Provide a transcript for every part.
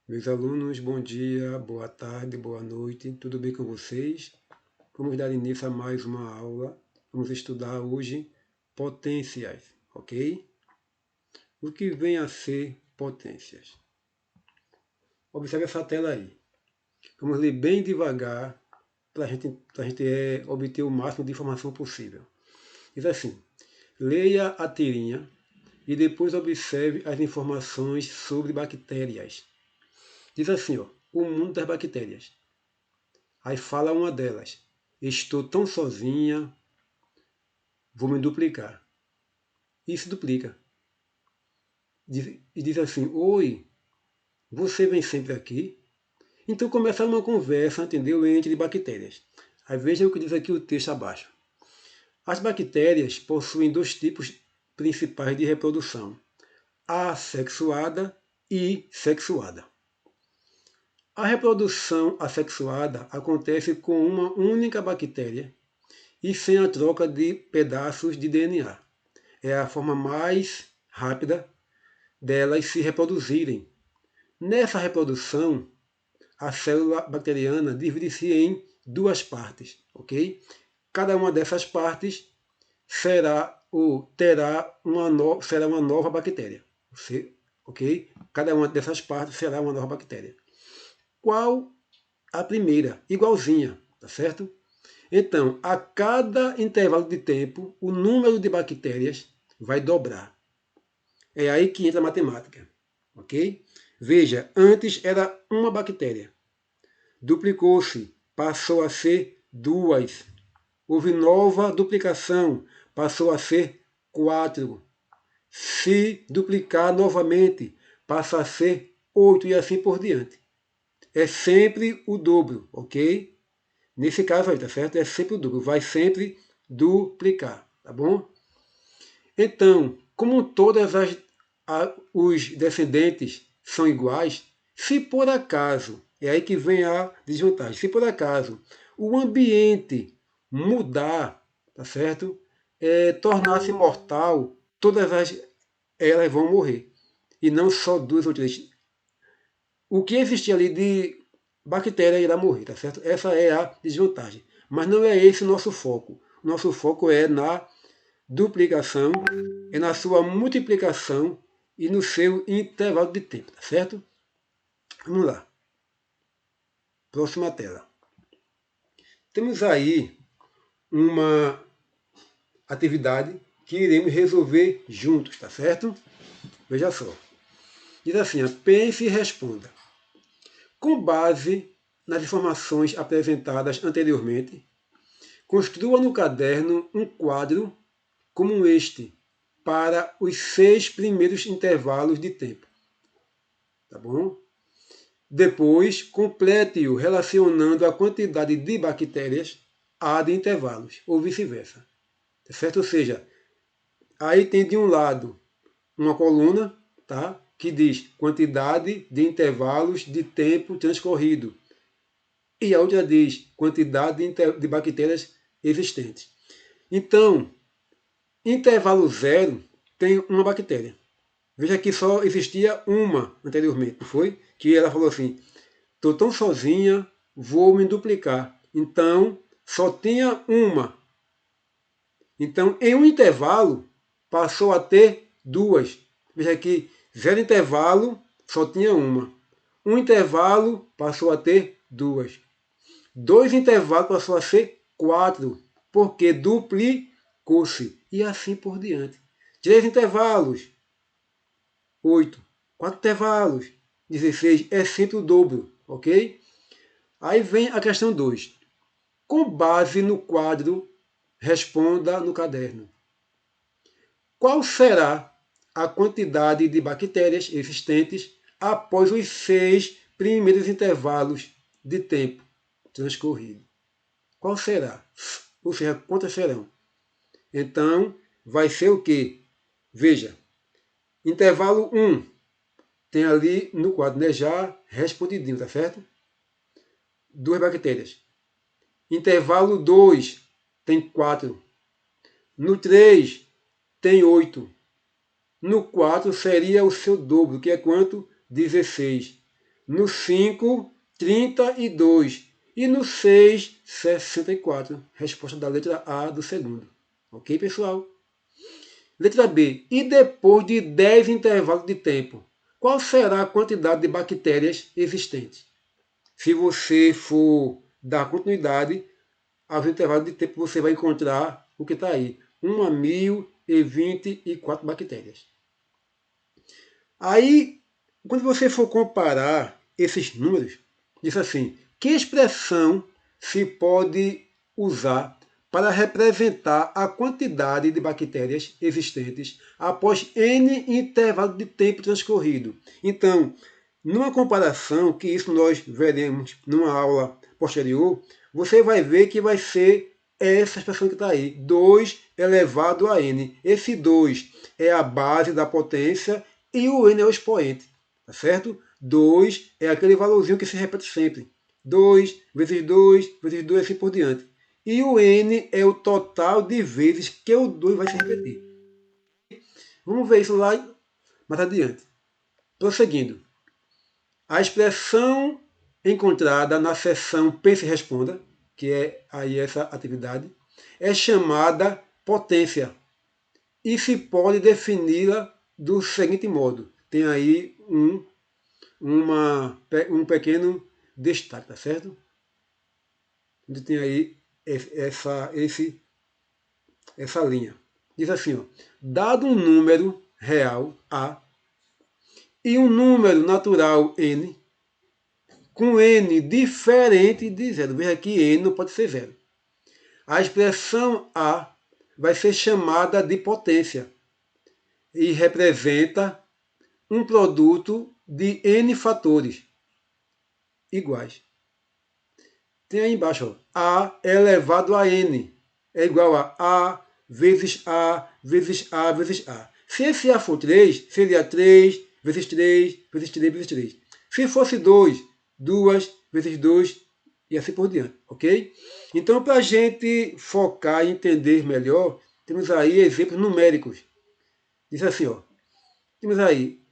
Meus alunos, bom dia, boa tarde, boa noite, tudo bem com vocês? Vamos dar início a mais uma aula. Vamos estudar hoje potências, ok? O que vem a ser potências? Observe essa tela aí. Vamos ler bem devagar para a gente obter o máximo de informação possível. Diz assim: leia a tirinha e depois observe as informações sobre bactérias. Diz assim, ó, o mundo das bactérias. Aí fala uma delas: estou tão sozinha, vou me duplicar. E se duplica. E diz assim: oi, você vem sempre aqui? Então começa uma conversa, entendeu? Entre bactérias. Aí veja o que diz aqui o texto abaixo. As bactérias possuem dois tipos principais de reprodução: assexuada e sexuada. A reprodução assexuada acontece com uma única bactéria e sem a troca de pedaços de DNA. É a forma mais rápida delas se reproduzirem. Nessa reprodução, a célula bacteriana divide-se em duas partes, ok? Cada uma dessas partes será ou terá será uma nova bactéria, ok? Cada uma dessas partes será uma nova bactéria. Qual a primeira? Igualzinha, tá certo? Então, a cada intervalo de tempo, o número de bactérias vai dobrar. É aí que entra a matemática, ok? Veja, antes era uma bactéria, duplicou-se, passou a ser duas. Houve nova duplicação, passou a ser quatro. Se duplicar novamente, passa a ser oito e assim por diante. É sempre o dobro, ok? Nesse caso aí, tá certo? É sempre o dobro, vai sempre duplicar, tá bom? Então, como os descendentes são iguais, se por acaso, é aí que vem a desvantagem, se por acaso o ambiente mudar, tá certo? Tornar-se mortal, elas vão morrer. E não só duas ou três. O que existia ali de bactéria irá morrer, tá certo? Essa é a desvantagem. Mas não é esse o nosso foco. Nosso foco é na duplicação, é na sua multiplicação e no seu intervalo de tempo, tá certo? Vamos lá. Próxima tela. Temos aí uma atividade que iremos resolver juntos, tá certo? Veja só. Diz assim, pense e responda. Com base nas informações apresentadas anteriormente, construa no caderno um quadro como este para os 6 primeiros intervalos de tempo. Tá bom? Depois, complete-o relacionando a quantidade de bactérias à de intervalos, ou vice-versa. Tá certo? Ou seja, aí tem de um lado uma coluna, tá? Que diz quantidade de intervalos de tempo transcorrido. E a outra diz quantidade de bactérias existentes. Então, intervalo zero tem uma bactéria. Veja que só existia uma anteriormente, não foi? Que ela falou assim, estou tão sozinha, vou me duplicar. Então, só tinha uma. Então, em um intervalo, passou a ter duas. Veja que zero intervalo, só tinha uma. Um intervalo, passou a ter duas. Dois intervalos, passou a ser quatro. Porque duplicou-se. E assim por diante. Três intervalos, 8. Quatro intervalos, 16. É sempre o dobro, ok? Aí vem a questão 2. Com base no quadro, responda no caderno. Qual será a quantidade de bactérias existentes após os 6 primeiros intervalos de tempo transcorrido? Qual será? Ou seja, quantas serão? Então, vai ser o quê? Veja, intervalo 1 tem ali no quadro, né, já respondidinho, tá certo? Duas bactérias. Intervalo 2 tem 4. No 3 tem 8. No 4 seria o seu dobro, que é quanto? 16. No 5, 32. E no 6, 64. Resposta da letra A do segundo. Ok, pessoal? Letra B. E depois de 10 intervalos de tempo, qual será a quantidade de bactérias existentes? Se você for dar continuidade aos intervalos de tempo, você vai encontrar o que está aí. 1.024 bactérias. Aí, quando você for comparar esses números, diz assim, que expressão se pode usar para representar a quantidade de bactérias existentes após N intervalo de tempo transcorrido. Então, numa comparação, que isso nós veremos numa aula posterior, você vai ver que vai ser essa expressão que está aí, 2 elevado a n. Esse 2 é a base da potência e o n é o expoente, tá certo? 2 é aquele valorzinho que se repete sempre. 2 vezes 2 vezes 2 assim por diante. E o n é o total de vezes que o 2 vai se repetir. Vamos ver isso lá mais adiante. Prosseguindo. A expressão encontrada na seção Pense e Responda, que é aí essa atividade, é chamada potência e se pode defini-la do seguinte modo. Tem aí um pequeno destaque, tá certo? Onde tem aí essa linha. Diz assim, ó, dado um número real A e um número natural N, com n diferente de zero. Veja que n não pode ser zero. A expressão A vai ser chamada de potência e representa um produto de n fatores iguais. Tem aí embaixo, ó, A elevado a n é igual a vezes A vezes A vezes A. Se esse A for 3, seria 3 vezes 3 vezes 3 vezes 3. Se fosse 2, 2 vezes 2 e assim por diante, ok? Então, para a gente focar e entender melhor, temos aí exemplos numéricos. Diz assim, ó, temos aí,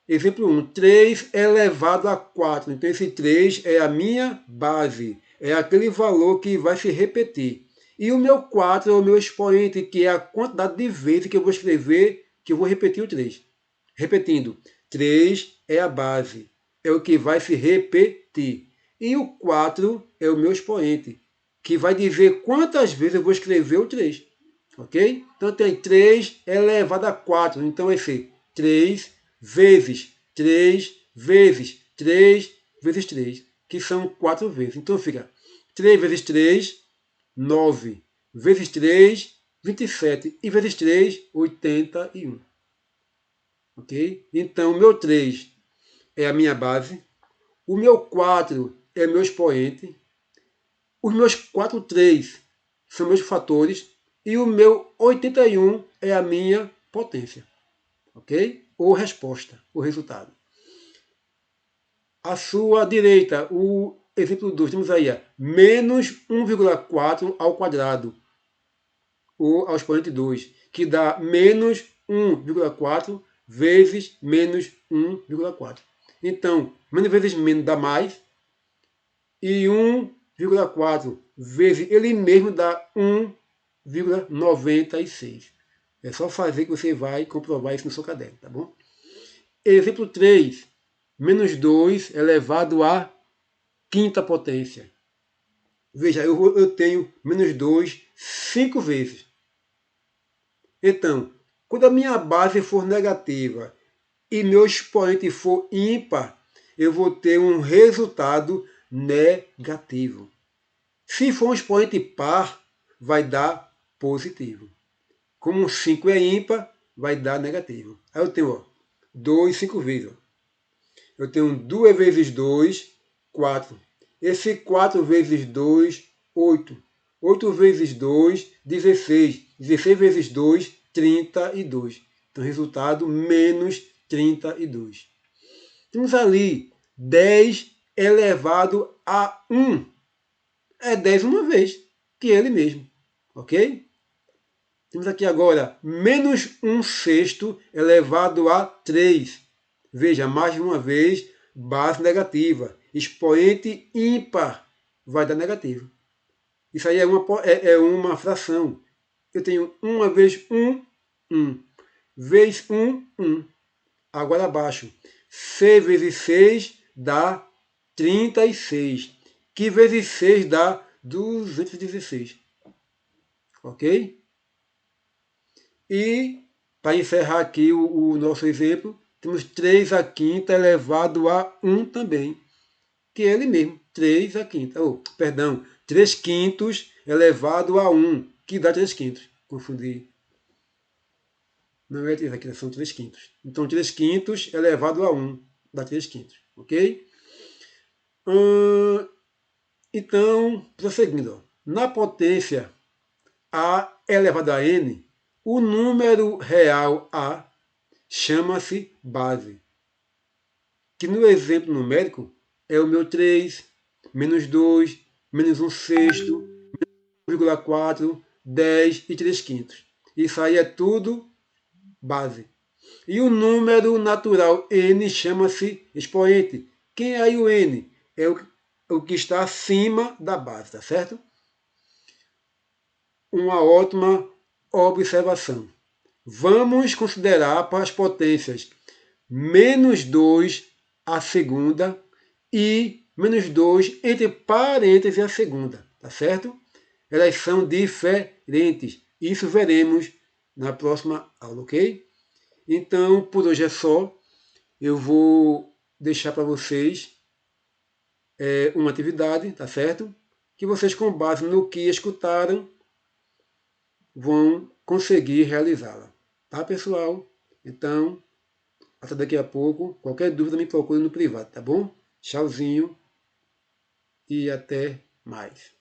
exemplo 1, 3 elevado a 4. Então, esse 3 é a minha base, é aquele valor que vai se repetir. E o meu 4 é o meu expoente, que é a quantidade de vezes que eu vou escrever, que eu vou repetir o 3. Repetindo, 3 é a base, é o que vai se repetir. E o 4 é o meu expoente, que vai dizer quantas vezes eu vou escrever o 3. Ok? Então tem 3 elevado a 4. Então vai ser 3 vezes 3 vezes 3 vezes 3, que são 4 vezes. Então fica 3 vezes 3, 9. Vezes 3, 27. E vezes 3, 81. Ok? Então o meu 3 é a minha base. O meu 4 é meu expoente. Os meus 4 3 são meus fatores. E o meu 81 é a minha potência. Ok? Ou resposta, o resultado. À sua direita, o exemplo 2, temos aí menos 1,4 ao quadrado, ou ao expoente 2, que dá menos 1,4 vezes menos 1,4. Então, menos vezes menos dá mais, e 1,4 vezes ele mesmo dá 1,96. É só fazer que você vai comprovar isso no seu caderno, tá bom? Exemplo 3. Menos 2 elevado à quinta potência. Veja, eu tenho menos 2 5 vezes. Então, quando a minha base for negativa e meu expoente for ímpar, eu vou ter um resultado negativo. Se for um expoente par, vai dar positivo. Como 5 é ímpar, vai dar negativo. Aí eu tenho 2 5 vezes. Eu tenho 2 vezes 2, 4. Esse 4 vezes 2, 8. 8 vezes 2, 16. 16 vezes 2, 32. Então, resultado, menos 32. Temos ali 10 elevado a 1. É 10 uma vez, que ele mesmo. Ok? Temos aqui agora menos 1 sexto elevado a 3. Veja, mais uma vez, base negativa. Expoente ímpar vai dar negativo. Isso aí é uma fração. Eu tenho 1 vezes 1, 1. Vezes 1, 1. Agora abaixo. 6 vezes 6 dá 36. Que vezes 6 dá 216. Ok? E, para encerrar aqui o nosso exemplo, temos 3 à quinta elevado a 1 também, que é ele mesmo, 3 à quinta. Perdão, 3 quintos elevado a 1, que dá 3 quintos. Confundi. Não é 3 aqui, são 3 quintos. Então, 3 quintos elevado a 1 dá 3 quintos. Ok? Então, prosseguindo. Na potência A elevado a N, o número real A chama-se base, que no exemplo numérico é o meu 3, menos 2, menos 1 sexto, 1,4, 10 e 3 quintos. Isso aí é tudo base. E o número natural n chama-se expoente. Quem é aí o n? É o que está acima da base, tá certo? Uma ótima observação. Vamos considerar para as potências menos 2 a segunda e menos 2 entre parênteses a segunda, tá certo? Elas são diferentes. Isso veremos na próxima aula, ok? Então, por hoje é só. Eu vou deixar para vocês uma atividade, tá certo? Que vocês, com base no que escutaram, vão conseguir realizá-la. Tá, pessoal? Então, até daqui a pouco. Qualquer dúvida me procure no privado, tá bom? Tchauzinho e até mais.